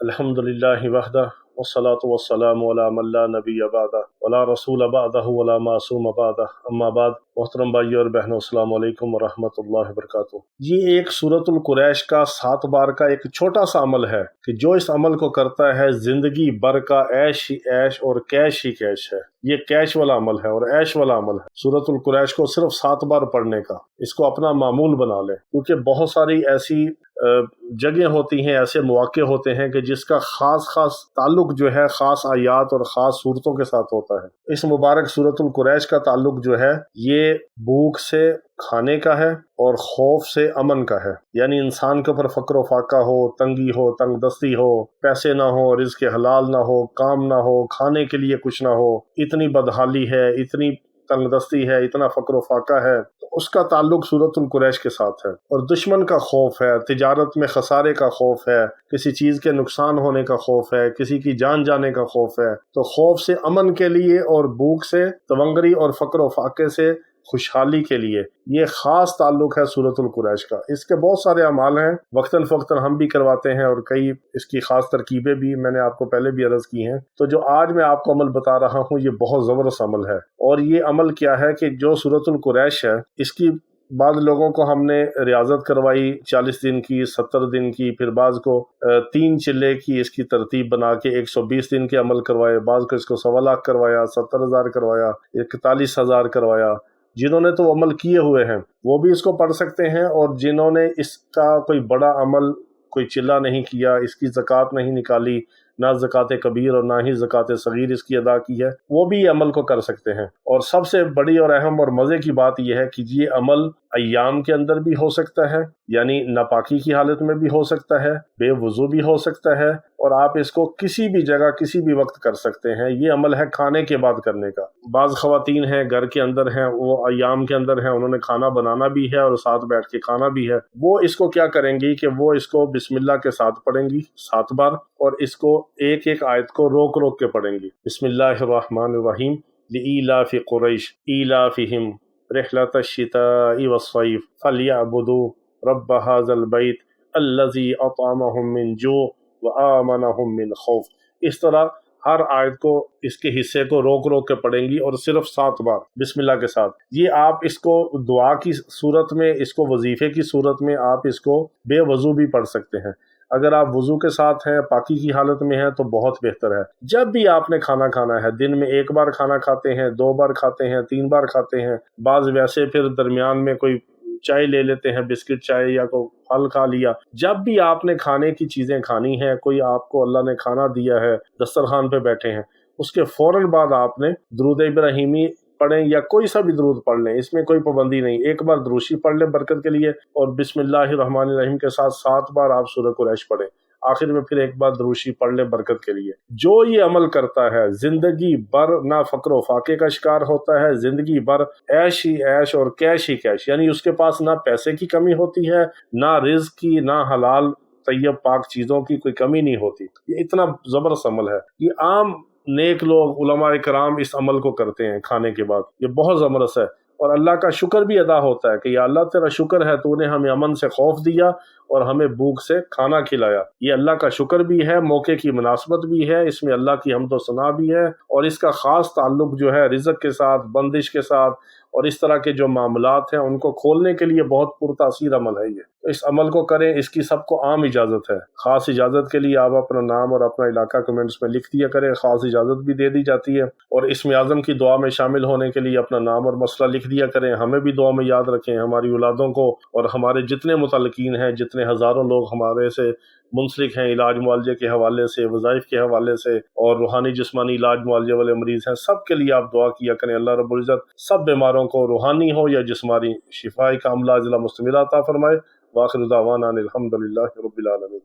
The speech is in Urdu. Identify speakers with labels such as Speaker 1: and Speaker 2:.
Speaker 1: الحمدللہ وحدہ والصلاة والسلام علی من لا نبی بعدہ ولا رسول بعدہ ولا معصوم بعدہ اما بعد۔ محترم بھائیو اور بہنوں، السلام علیکم ورحمۃ اللہ وبرکاتہ۔ یہ ایک سورۃ القریش کا 7 بار کا ایک چھوٹا سا عمل ہے کہ جو اس عمل کو کرتا ہے زندگی بھر کا عیش ہی عیش اور کیش ہی کیش ہے۔ یہ کیش والا عمل ہے اور عیش والا عمل ہے۔ سورۃ القریش کو صرف 7 بار پڑھنے کا، اس کو اپنا معمول بنا لیں، کیونکہ بہت ساری ایسی جگہیں ہوتی ہیں، ایسے مواقع ہوتے ہیں کہ جس کا خاص تعلق جو ہے خاص آیات اور خاص صورتوں کے ساتھ ہوتا ہے۔ اس مبارک سورۃ القریش کا تعلق جو ہے یہ بھوک سے کھانے کا ہے اور خوف سے امن کا ہے، یعنی انسان کے اوپر فقر و فاقہ ہو، تنگی ہو، تنگ دستی ہو، پیسے نہ ہو، رزق حلال نہ ہو، کام نہ ہو، کھانے کے لیے کچھ نہ ہو، اتنی بدحالی ہے، اتنی تنگ دستی ہے، اتنا فقر و فاقہ ہے، تو اس کا تعلق سورۃ القریش کے ساتھ ہے۔ اور دشمن کا خوف ہے، تجارت میں خسارے کا خوف ہے، کسی چیز کے نقصان ہونے کا خوف ہے، کسی کی جان جانے کا خوف ہے، تو خوف سے امن کے لیے اور بھوک سے تونگری اور فقر و فاقے سے خوشحالی کے لیے یہ خاص تعلق ہے سورۃ القریش کا۔ اس کے بہت سارے اعمال ہیں، وقتاً فوقتاً ہم بھی کرواتے ہیں اور کئی اس کی خاص ترکیبیں بھی میں نے آپ کو پہلے بھی عرض کی ہیں۔ تو جو آج میں آپ کو عمل بتا رہا ہوں یہ بہت زبردست عمل ہے، اور یہ عمل کیا ہے کہ جو سورۃ القریش ہے اس کی بعض لوگوں کو ہم نے ریاضت کروائی 40 دن کی، 70 دن کی، پھر بعض کو 3 چلے کی اس کی ترتیب بنا کے 120 دن کے عمل کروائے، بعض کو اس کو 1.25 لاکھ کروایا، 70,000 کروایا، 41,000 کروایا۔ جنہوں نے تو عمل کیے ہوئے ہیں وہ بھی اس کو پڑھ سکتے ہیں، اور جنہوں نے اس کا کوئی بڑا عمل، کوئی چلہ نہیں کیا، اس کی زکوٰۃ نہیں نکالی، نہ زکوٰۃ کبیر اور نہ ہی زکوٰۃ صغیر اس کی ادا کی ہے، وہ بھی یہ عمل کو کر سکتے ہیں۔ اور سب سے بڑی اور اہم اور مزے کی بات یہ ہے کہ یہ عمل ایام کے اندر بھی ہو سکتا ہے، یعنی ناپاکی کی حالت میں بھی ہو سکتا ہے، بے وضو بھی ہو سکتا ہے، اور آپ اس کو کسی بھی جگہ کسی بھی وقت کر سکتے ہیں۔ یہ عمل ہے کھانے کے بعد کرنے کا۔ بعض خواتین ہیں گھر کے اندر ہیں، وہ ایام کے اندر ہیں، انہوں نے کھانا بنانا بھی ہے اور ساتھ بیٹھ کے کھانا بھی ہے، وہ اس کو کیا کریں گی کہ وہ اس کو بسم اللہ کے ساتھ پڑھیں گی 7 بار، اور اس کو ایک ایک آیت کو روک روک کے پڑھیں گی۔ بسم اللہ الرحمن الرحیم، لإیلاف قریش ایلافہم رحلۃ الشتاء والصیف فلیعبدوا رب ھذا البیت الذی اطعمہم من جوع وآمنہم من خوف۔ اس طرح ہر آیت کو، اس کے حصے کو روک روک کے پڑھیں گی، اور صرف 7 بار بسم اللہ کے ساتھ۔ یہ آپ اس کو دعا کی صورت میں، اس کو وظیفے کی صورت میں، آپ اس کو بے وضو بھی پڑھ سکتے ہیں۔ اگر آپ وضو کے ساتھ ہیں، پاکی کی حالت میں ہیں، تو بہت بہتر ہے۔ جب بھی آپ نے کھانا کھانا ہے، دن میں 1 بار کھانا کھاتے ہیں، 2 بار کھاتے ہیں، 3 بار کھاتے ہیں، بعض ویسے پھر درمیان میں کوئی چائے لے لیتے ہیں، بسکٹ چائے، یا کوئی پھل کھا لیا۔ جب بھی آپ نے کھانے کی چیزیں کھانی ہیں، کوئی آپ کو اللہ نے کھانا دیا ہے، دسترخوان پہ بیٹھے ہیں، اس کے فوراً بعد آپ نے درود ابراہیمی پڑھیں یا کوئی سا بھی درود پڑھ لیں، اس میں کوئی پابندی نہیں۔ 1 بار دروشی پڑھ لیں برکت کے لیے، اور بسم اللہ الرحمن الرحیم کے ساتھ 7 بار آپ سورۃ قریش پڑھیں، آخر میں پھر 1 بار دروشی پڑھ لیں برکت کے لیے۔ جو یہ عمل کرتا ہے زندگی بھر نہ فقر و فاقے کا شکار ہوتا ہے، زندگی بھر عیش ہی عیش اور کیش ہی کیش، یعنی اس کے پاس نہ پیسے کی کمی ہوتی ہے، نہ رزق کی، نہ حلال طیب پاک چیزوں کی کوئی کمی نہیں ہوتی۔ یہ اتنا زبردست عمل ہے۔ یہ عام نیک لوگ، علماء کرام اس عمل کو کرتے ہیں کھانے کے بعد۔ یہ بہت زبردست ہے، اور اللہ کا شکر بھی ادا ہوتا ہے کہ یا اللہ تیرا شکر ہے، تو نے ہمیں امن سے خوف دیا اور ہمیں بھوک سے کھانا کھلایا۔ یہ اللہ کا شکر بھی ہے، موقع کی مناسبت بھی ہے، اس میں اللہ کی حمد و ثنا بھی ہے، اور اس کا خاص تعلق جو ہے رزق کے ساتھ، بندش کے ساتھ، اور اس طرح کے جو معاملات ہیں ان کو کھولنے کے لیے بہت پرتاثیر عمل ہے یہ۔ اس عمل کو کریں، اس کی سب کو عام اجازت ہے۔ خاص اجازت کے لیے آپ اپنا نام اور اپنا علاقہ کمنٹس میں لکھ دیا کریں، خاص اجازت بھی دے دی جاتی ہے۔ اور اسم اعظم کی دعا میں شامل ہونے کے لیے اپنا نام اور مسئلہ لکھ دیا کریں، ہمیں بھی دعا میں یاد رکھیں، ہماری اولادوں کو، اور ہمارے جتنے متعلقین ہیں، جتنے ہزاروں لوگ ہمارے سے منسلک ہیں علاج معالجے کے حوالے سے، وظائف کے حوالے سے، اور روحانی جسمانی علاج معالجے والے مریض ہیں، سب کے لیے آپ دعا کیا کریں۔ اللہ رب العزت سب بیماروں کو روحانی ہو یا جسمانی شفاء کاملہ عاجلہ مستمرہ عطا فرمائے۔ وآخر دعوانا ان الحمد للہ رب العالمین۔